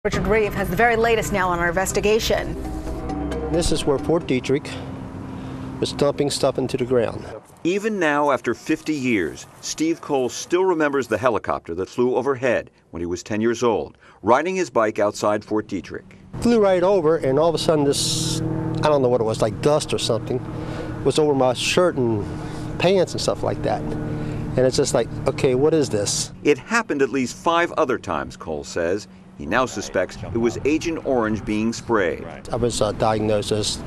Richard Reeve has the very latest now on our investigation. This is where Fort Detrick was dumping stuff into the ground. Even now, after 50 years, Steve Cole still remembers the helicopter that flew overhead when he was 10 years old, riding his bike outside Fort Detrick. Flew right over, and all of a sudden this, I don't know what it was, like dust or something, was over my shirt and pants and stuff like that. And it's just like, okay, what is this? It happened at least 5 other times, Cole says. He now suspects it was Agent Orange being sprayed. I was diagnosed as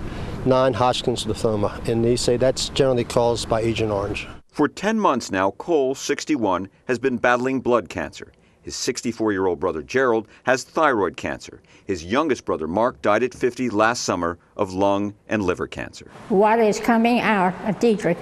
non-Hodgkin's lymphoma, and they say that's generally caused by Agent Orange. For 10 months now, Cole, 61, has been battling blood cancer. His 64-year-old brother Gerald has thyroid cancer. His youngest brother Mark died at 50 last summer of lung and liver cancer. What is coming out of Detrick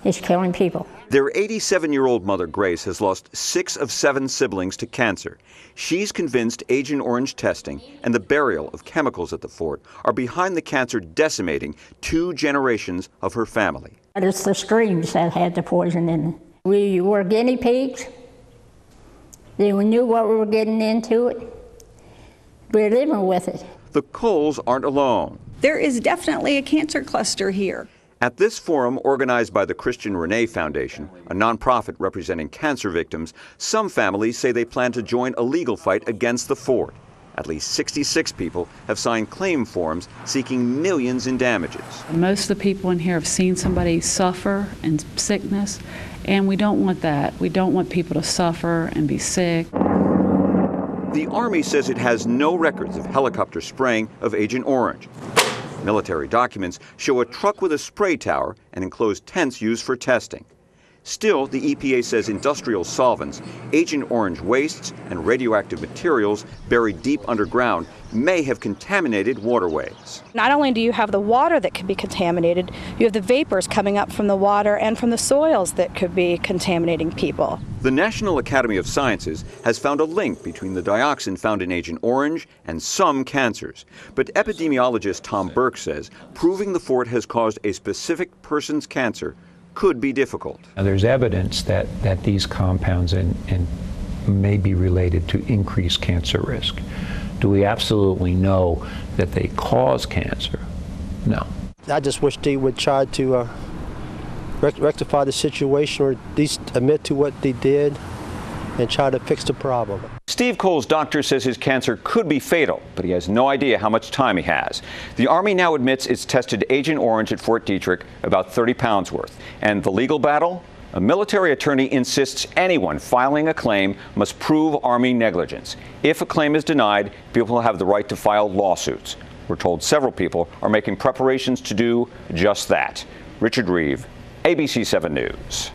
is killing people. Their 87-year-old mother, Grace, has lost 6 of 7 siblings to cancer. She's convinced Agent Orange testing and the burial of chemicals at the fort are behind the cancer decimating 2 generations of her family. It's the streams that had the poison in it. We were guinea pigs. We knew what we were getting into it. We're living with it. The Coles aren't alone. There is definitely a cancer cluster here. At this forum, organized by the Christian Renee Foundation, a nonprofit representing cancer victims, some families say they plan to join a legal fight against the fort. At least 66 people have signed claim forms seeking millions in damages. Most of the people in here have seen somebody suffer and sickness, and we don't want that. We don't want people to suffer and be sick. The Army says it has no records of helicopter spraying of Agent Orange. Military documents show a truck with a spray tower and enclosed tents used for testing. Still, the EPA says industrial solvents, Agent Orange wastes, and radioactive materials buried deep underground may have contaminated waterways. Not only do you have the water that could be contaminated, you have the vapors coming up from the water and from the soils that could be contaminating people. The National Academy of Sciences has found a link between the dioxin found in Agent Orange and some cancers. But epidemiologist Tom Burke says proving the fort has caused a specific person's cancer could be difficult. Now, there's evidence that these compounds may be related to increased cancer risk. Do we absolutely know that they cause cancer? No. I just wish they would try to rectify the situation, or at least admit to what they did and try to fix the problem. Steve Cole's doctor says his cancer could be fatal, but he has no idea how much time he has. The Army now admits it's tested Agent Orange at Fort Detrick, about 30 pounds worth. And the legal battle? A military attorney insists anyone filing a claim must prove Army negligence. If a claim is denied, people will have the right to file lawsuits. We're told several people are making preparations to do just that. Richard Reeve, ABC 7 News.